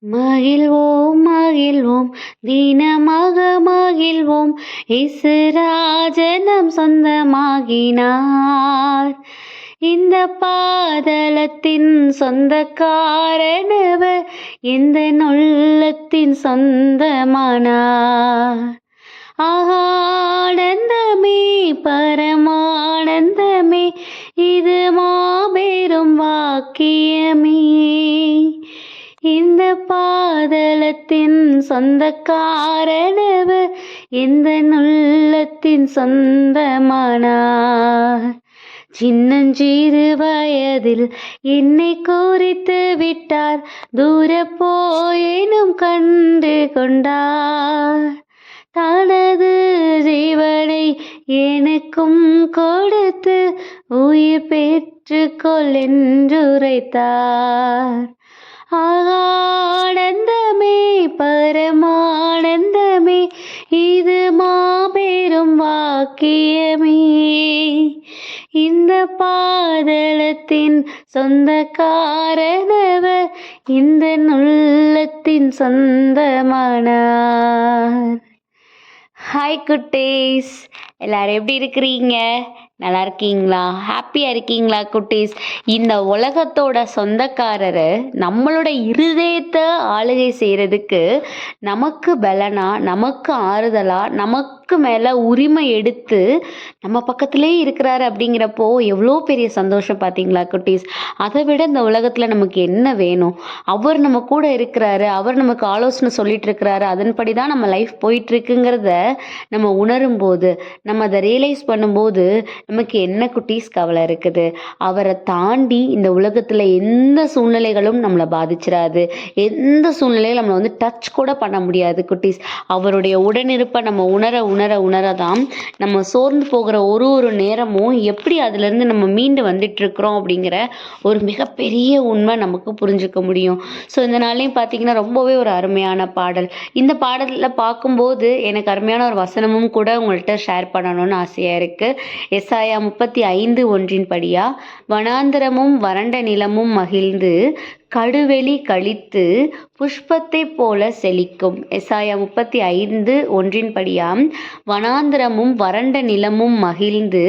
மகிழ்வோம் மகிழ்வோம் தினமாக மகிழ்வோம் இசுராஜனம் சொந்தமாகினார். இந்த பாதலத்தின் சொந்தக்காரனவர் இந்த நுள்ளத்தின் சொந்தமானார். ஆனந்தமே பரமானந்தமே இது மாபெரும் வாக்கியமே. இந்த பாதலத்தின் சொந்தக்காரனவர் இந்த நுள்ளத்தின் சொந்தமானார். சின்னஞ்சிறு வயதில் என்னை குறித்து விட்டார், தூர போயினும் கண்டு கொண்டார். தனது ஜீவனை எனக்கும் கொடுத்து உயிர் பெற்றுக்கொள் என்றுரைத்தார். ஆனந்தமே பரமானந்தமே இது மாபெரும் வாக்கியமே. இந்த பாதலத்தின் சொந்தக்காரனவர் இந்த நுள்ளத்தின் சொந்தமானார். ஹாய் குட்டீஸ், எல்லாரும் எப்படி இருக்கிறீங்க? நல்லா இருக்கீங்களா? ஹாப்பியாக இருக்கீங்களா குட்டீஸ்? இந்த உலகத்தோட சொந்தக்காரர் நம்மளோட இருதயத்தை ஆளுகை செய்கிறதுக்கு நமக்கு பலனா, நமக்கு ஆறுதலாக, நமக்கு மேலே உரிமை எடுத்து நம்ம பக்கத்திலே இருக்கிறாரு அப்படிங்கிறப்போ எவ்வளோ பெரிய சந்தோஷம் பார்த்தீங்களா குட்டீஸ்? அதை விட இந்த உலகத்தில் நமக்கு என்ன வேணும்? அவர் நம்ம கூட இருக்கிறாரு, அவர் நமக்கு ஆலோசனை சொல்லிட்டு இருக்கிறாரு, அதன்படி தான் நம்ம லைஃப் போயிட்டுருக்குங்கிறத நம்ம உணரும் போது, நம்ம அதை ரியலைஸ் பண்ணும்போது நமக்கு என்ன குட்டீஸ் கவலை இருக்குது? அவரை தாண்டி இந்த உலகத்தில் எந்த சூழ்நிலைகளும் நம்மளை பாதிச்சிடாது, எந்த சூழ்நிலையும் நம்மளை வந்து டச் கூட பண்ண முடியாது குட்டீஸ். அவருடைய உடனிருப்பை நம்ம உணரதான் நம்ம சோர்ந்து போகிற ஒரு நேரமும் எப்படி அதுலேருந்து நம்ம மீண்டு வந்துட்டு இருக்கிறோம் அப்படிங்கிற ஒரு மிகப்பெரிய உண்மை நமக்கு புரிஞ்சுக்க முடியும். ஸோ இந்த நாளையும் பார்த்தீங்கன்னா ரொம்பவே ஒரு அருமையான பாடல். இந்த பாடலில் பார்க்கும்போது எனக்கு அருமையான ஒரு வசனமும் கூட உங்கள்கிட்ட ஷேர் பண்ணணும்னு ஆசையாக இருக்குது. எசாயா 35:1 படியா, வனாந்தரமும் வறண்ட நிலமும் மகிழ்ந்து கடுவெளி கழித்து புஷ்பத்தை போல செழிக்கும். எசாயா 35:1 படியாம், வனாந்தரமும் வறண்ட நிலமும் மகிழ்ந்து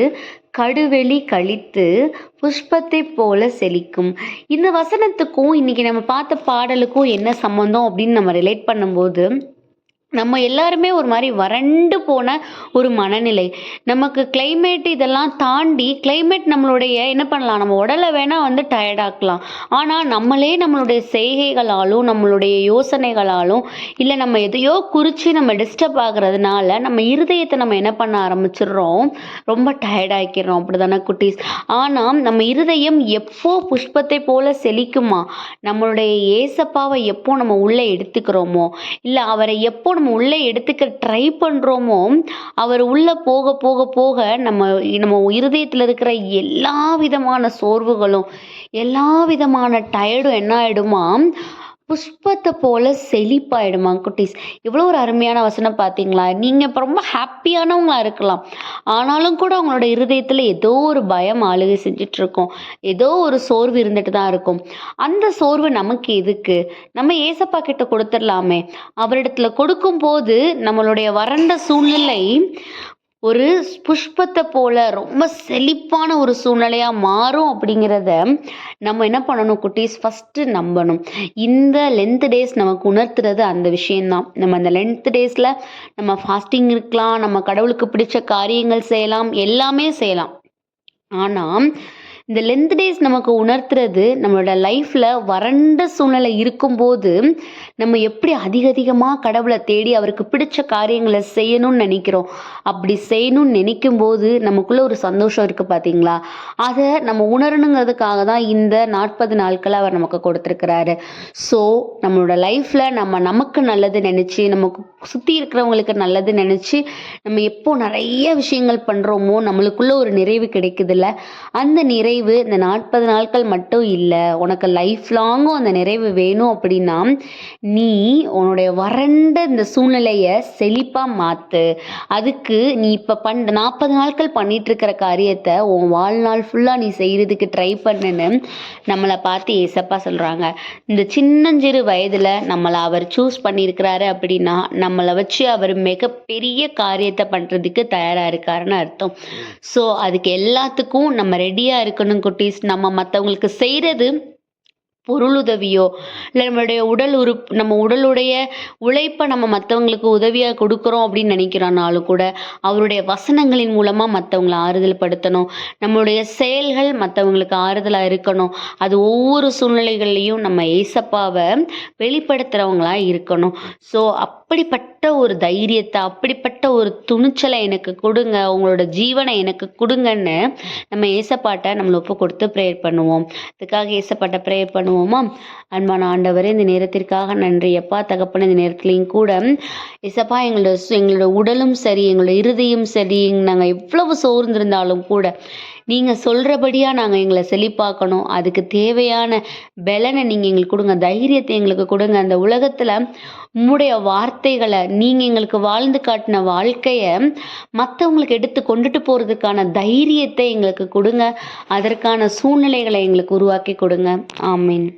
கடுவெளி கழித்து புஷ்பத்தை போல செழிக்கும். இந்த வசனத்துக்கும் இன்னைக்கு நம்ம பார்த்த பாடலுக்கும் என்ன சம்பந்தம் அப்படின்னு நம்ம ரிலேட் பண்ணும்போது, நம்ம எல்லாருமே ஒரு மாதிரி வறண்டு போன ஒரு மனநிலை. நமக்கு கிளைமேட் இதெல்லாம் தாண்டி கிளைமேட் நம்மளுடைய என்ன பண்ணலாம், நம்ம உடலை வேணால் வந்து டயர்டாக்கலாம். ஆனால் நம்மளே நம்மளுடைய செய்கைகளாலும் நம்மளுடைய யோசனைகளாலும் இல்லை நம்ம எதையோ குறித்து நம்ம டிஸ்டர்ப் ஆகுறதுனால நம்ம இருதயத்தை நம்ம என்ன பண்ண ஆரம்பிச்சிடுறோம், ரொம்ப டயர்டாகிக்கிறோம். அப்படி தானே குட்டீஸ்? ஆனால் நம்ம இருதயம் எப்போ புஷ்பத்தை போல செழிக்குமா, நம்மளுடைய ஏசப்பாவை எப்போ நம்ம உள்ளே எடுத்துக்கிறோமோ, இல்லை அவரை எப்போ நம்ம உள்ளே எடுத்துக்க ட்ரை பண்ணுறோமோ, அவர் உள்ளே போக போக போக நம்ம இருதயத்தில் இருக்கிற எல்லா விதமான சோர்வுகளும் எல்லா விதமான டயர்டும் என்ன ஆகிடுமா, புஷ்பத்தை போல செழிப்பாயிடுமா குட்டீஸ். இவ்வளோ ஒரு அருமையான வசனம் பார்த்தீங்களா? நீங்கள் இப்போ ரொம்ப ஹாப்பியானவங்களா இருக்கலாம், ஆனாலும் கூட அவங்களோட இருதயத்தில் ஏதோ ஒரு பயம் ஆளுகை செஞ்சிட்ருக்கோம், ஏதோ ஒரு சோர்வு இருந்துட்டு தான் இருக்கும். அந்த சோர்வு நமக்கு எதுக்கு? நம்ம ஏசப்பா கிட்ட கொடுத்துடலாமே. அவரிடத்துல கொடுக்கும்போது நம்மளுடைய வறண்ட சூழ்நிலை ஒரு புஷ்பத்தை போல ரொம்ப செழிப்பான ஒரு சூழ்நிலையாக மாறும் அப்படிங்கிறத நம்ம என்ன பண்ணணும் குட்டீஸ்? ஃபஸ்ட்டு நம்பணும். இந்த லென்த் டேஸ் நமக்கு உணர்த்துறது அந்த விஷயந்தான். நம்ம அந்த லென்த் டேஸில் நம்ம ஃபாஸ்டிங் இருக்கலாம், நம்ம கடவுளுக்கு பிடிச்ச காரியங்கள் செய்யலாம், எல்லாமே செய்யலாம். ஆனால் இந்த லென்த் டேஸ் நமக்கு உணர்த்துறது நம்மளோட லைஃப்பில் வறண்ட சூழ்நிலை இருக்கும்போது நம்ம எப்படி அதிகமாக கடவுளை தேடி அவருக்கு பிடிச்ச காரியங்களை செய்யணும்னு நினைக்கிறோம். அப்படி செய்யணும்னு நினைக்கும் போது நமக்குள்ளே ஒரு சந்தோஷம் இருக்குது பார்த்தீங்களா? அதை நம்ம உணரணுங்கிறதுக்காக தான் இந்த 40 நாட்களை அவர் நமக்கு கொடுத்துருக்கிறாரு. ஸோ நம்மளோட லைஃப்பில் நமக்கு நல்லது நினச்சி, நமக்கு சுற்றி இருக்கிறவங்களுக்கு நல்லது நினச்சி நம்ம எப்போ நிறைய விஷயங்கள் பண்ணுறோமோ நம்மளுக்குள்ள ஒரு நிறைவு கிடைக்குதுல்ல, அந்த நிறைவு நிறைவு இந்த 40 நாட்கள் மட்டும் இல்லை, உனக்கு லைஃப் லாங்கும் அந்த நிறைவு வேணும் அப்படின்னா நீ உன்னுடைய வறண்ட இந்த சூழ்நிலையை செழிப்பாக மாற்று. அதுக்கு நீ இப்போ 40 நாட்கள் பண்ணிட்டு இருக்கிற காரியத்தை உன் வாழ்நாள் ஃபுல்லாக நீ செய்கிறதுக்கு ட்ரை பண்ணுன்னு நம்மளை பார்த்து ஏசப்பா சொல்கிறாங்க. இந்த சின்னஞ்சிறு வயதில் நம்மளை அவர் சூஸ் பண்ணியிருக்கிறாரு அப்படின்னா நம்மளை வச்சு அவர் மிகப்பெரிய காரியத்தை பண்ணுறதுக்கு தயாராக இருக்காருன்னு அர்த்தம். ஸோ அதுக்கு எல்லாத்துக்கும் நம்ம ரெடியாக இருக்கணும் குட்டீஸ். நம்ம மற்றவங்களுக்கு செய்கிறது பொருளுதவியோ இல்லை நம்ம உடலுடைய உழைப்பை நம்ம மற்றவங்களுக்கு உதவியாக கொடுக்குறோம் அப்படின்னு நினைக்கிறோன்னாலும் கூட அவருடைய வசனங்களின் மூலமாக மற்றவங்களை ஆறுதல் படுத்தணும். நம்மளுடைய செயல்கள் மற்றவங்களுக்கு ஆறுதலாக இருக்கணும். அது ஒவ்வொரு சூழ்நிலைகள்லையும் நம்ம ஏசப்பாவை வெளிப்படுத்துகிறவங்களா இருக்கணும். ஸோ அப்படிப்பட்ட ஒரு தைரியத்தை, அப்படிப்பட்ட ஒரு துணிச்சலை எனக்கு கொடுங்க, உங்களோட ஜீவனை எனக்கு கொடுங்கன்னு நம்ம ஏசப்பாட்டை நம்மளை ஒப்பு கொடுத்து ப்ரேயர் பண்ணுவோம். இதுக்காக ஏசப்பாட்டை ப்ரேயர் பண்ணுவோமா? அன்பான ஆண்டவரே, இந்த நேரத்திற்காக நன்றி அப்பா தகப்பன. இந்த நேரத்துலையும் கூட ஏசப்பா எங்களோட உடலும் சரி, எங்களோட இருதயம் சரி, நாங்கள் எவ்வளவு சோர்ந்திருந்தாலும் கூட நீங்கள் சொல்கிறபடியாக நாங்கள் எங்களை செழிப்பாக்கணும். அதுக்கு தேவையான பலனை நீங்கள் எங்களுக்கு கொடுங்க, தைரியத்தை எங்களுக்கு கொடுங்க. அந்த உலகத்தில் உம்முடைய வார்த்தைகளை நீங்கள் எங்களுக்கு வாழ்ந்து காட்டின வாழ்க்கையை மற்றவங்களுக்கு எடுத்து கொண்டுட்டு போகிறதுக்கான தைரியத்தை எங்களுக்கு கொடுங்க. அதற்கான சூழ்நிலைகளை எங்களுக்கு உருவாக்கி கொடுங்க. ஆமீன்.